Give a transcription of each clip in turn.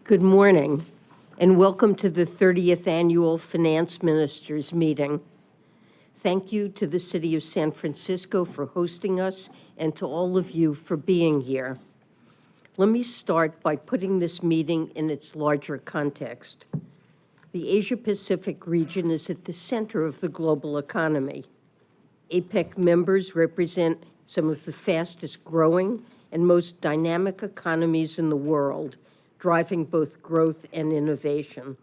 Good morning, and welcome to the 30th Annual Finance Ministers Meeting. Thank you to the City of San Francisco for hosting us and to all of you for being here. Let me start by putting this meeting in its larger context. The Asia-Pacific region is at the center of the global economy. APEC members represent some of the fastest growing and most dynamic economies in the world, driving both growth and innovation.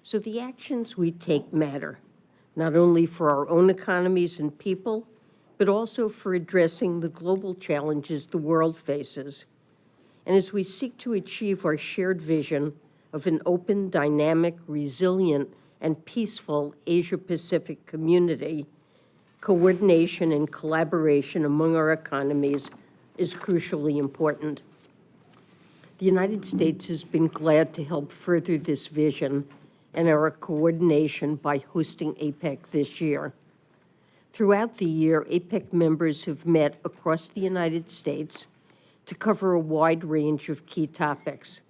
So the actions we take matter, not only for our own economies and people, but also for addressing the global challenges the world faces. And as we seek to achieve our shared vision of an open, dynamic, resilient, and peaceful Asia-Pacific community, coordination and collaboration among our economies is crucially important. The United States has been glad to help further this vision and our coordination by hosting APEC this year. Throughout the year, APEC members have met across the United States to cover a wide range of key topics.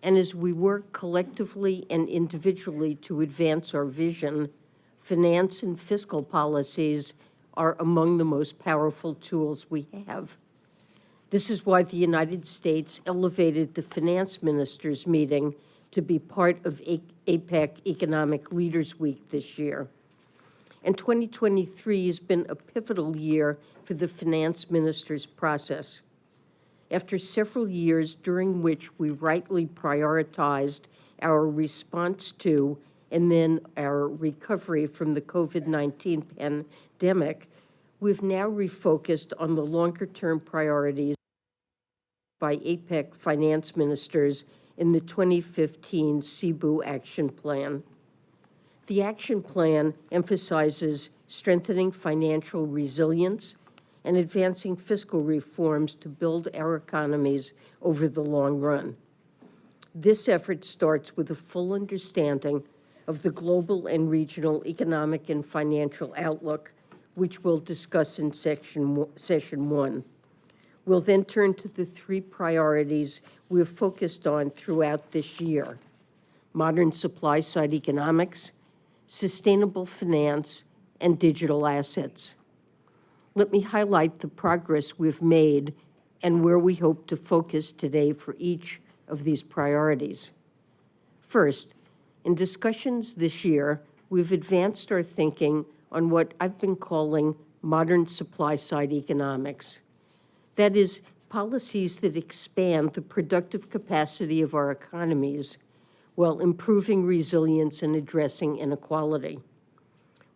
And as we work collectively and individually to advance our vision, finance and fiscal policies are among the most powerful tools we have. This is why the United States elevated the Finance Ministers meeting to be part of APEC Economic Leaders Week this year. And 2023 has been a pivotal year for the Finance Ministers process. After several years during which we rightly prioritized our response to and then our recovery from the COVID-19 pandemic, we've now refocused on the longer-term priorities by APEC finance ministers in the 2015 Cebu Action Plan. The action plan emphasizes strengthening financial resilience and advancing fiscal reforms to build our economies over the long run. This effort starts with a full understanding of the global and regional economic and financial outlook, which we'll discuss in session one. We'll then turn to the three priorities we've focused on throughout this year: modern supply-side economics, sustainable finance, and digital assets. Let me highlight the progress we've made and where we hope to focus today for each of these priorities. First, in discussions this year, we've advanced our thinking on what I've been calling modern supply-side economics. That is, policies that expand the productive capacity of our economies while improving resilience and addressing inequality.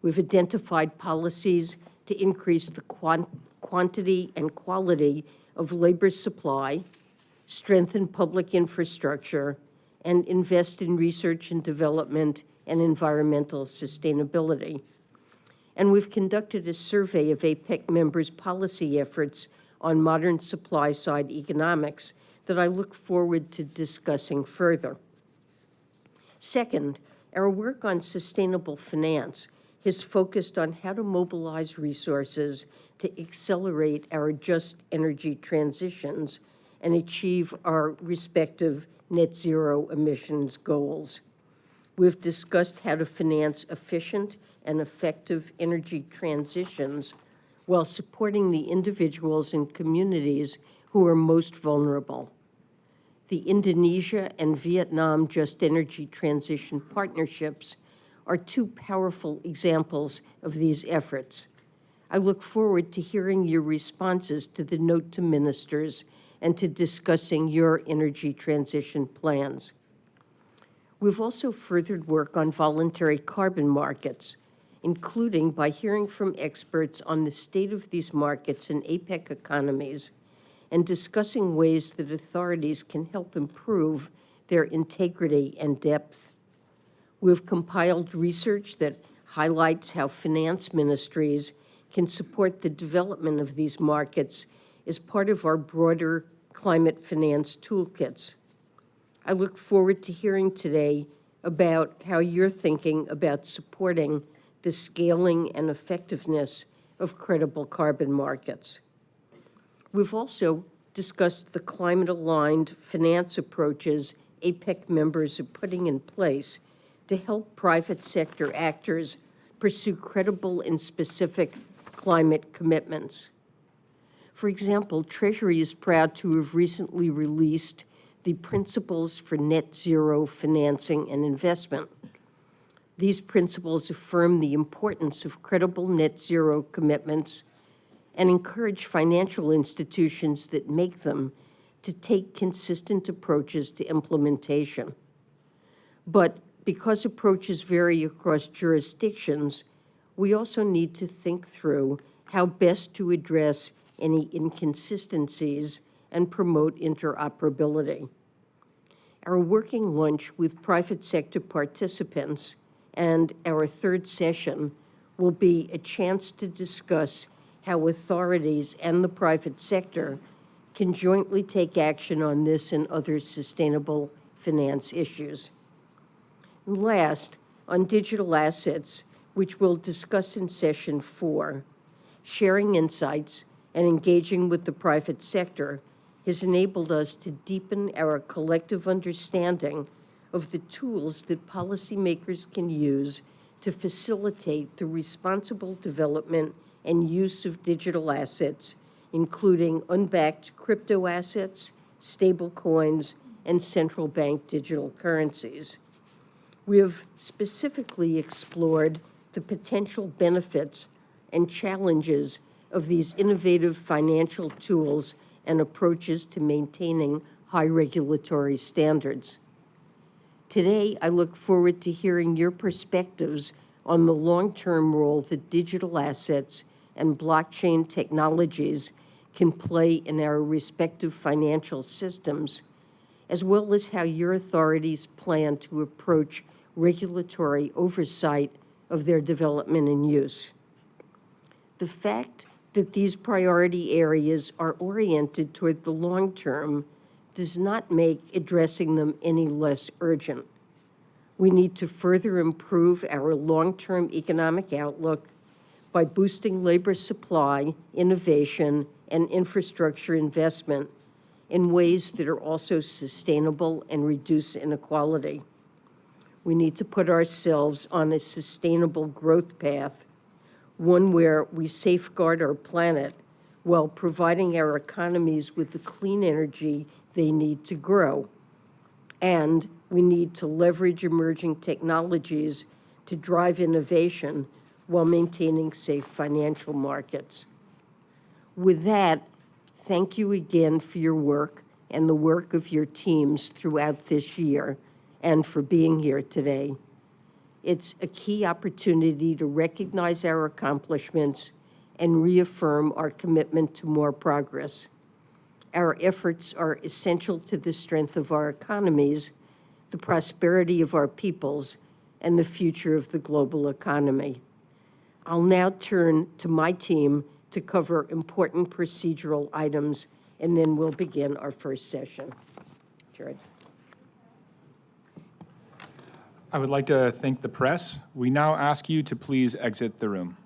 We've identified policies to increase the quantity and quality of labor supply, strengthen public infrastructure, and invest in research and development and environmental sustainability. And we've conducted a survey of APEC members' policy efforts on modern supply-side economics that I look forward to discussing further. Second, our work on sustainable finance has focused on how to mobilize resources to accelerate our just energy transitions and achieve our respective net zero emissions goals. We've discussed how to finance efficient and effective energy transitions while supporting the individuals and communities who are most vulnerable. The Indonesia and Vietnam Just Energy Transition Partnerships are two powerful examples of these efforts. I look forward to hearing your responses to the note to ministers and to discussing your energy transition plans. We've also furthered work on voluntary carbon markets, including by hearing from experts on the state of these markets in APEC economies and discussing ways that authorities can help improve their integrity and depth. We've compiled research that highlights how finance ministries can support the development of these markets as part of our broader climate finance toolkits. I look forward to hearing today about how you're thinking about supporting the scaling and effectiveness of credible carbon markets. We've also discussed the climate-aligned finance approaches APEC members are putting in place to help private sector actors pursue credible and specific climate commitments. For example, Treasury is proud to have recently released the Principles for Net Zero Financing and Investment. These principles affirm the importance of credible net zero commitments and encourage financial institutions that make them to take consistent approaches to implementation. But because approaches vary across jurisdictions, we also need to think through how best to address any inconsistencies and promote interoperability. Our working lunch with private sector participants and our third session will be a chance to discuss how authorities and the private sector can jointly take action on this and other sustainable finance issues. And last, on digital assets, which we'll discuss in session 4, sharing insights and engaging with the private sector has enabled us to deepen our collective understanding of the tools that policymakers can use to facilitate the responsible development and use of digital assets, including unbacked crypto assets, stable coins, and central bank digital currencies. We have specifically explored the potential benefits and challenges of these innovative financial tools and approaches to maintaining high regulatory standards. Today, I look forward to hearing your perspectives on the long-term role that digital assets and blockchain technologies can play in our respective financial systems, as well as how your authorities plan to approach regulatory oversight of their development and use. The fact that these priority areas are oriented toward the long term does not make addressing them any less urgent. We need to further improve our long-term economic outlook by boosting labor supply, innovation, and infrastructure investment in ways that are also sustainable and reduce inequality. We need to put ourselves on a sustainable growth path, one where we safeguard our planet while providing our economies with the clean energy they need to grow. And we need to leverage emerging technologies to drive innovation while maintaining safe financial markets. With that, thank you again for your work and the work of your teams throughout this year and for being here today. It's a key opportunity to recognize our accomplishments and reaffirm our commitment to more progress. Our efforts are essential to the strength of our economies, the prosperity of our peoples, and the future of the global economy. I'll now turn to my team to cover important procedural items, and then we'll begin our first session. Jared. I would like to thank the press. We now ask you to please exit the room.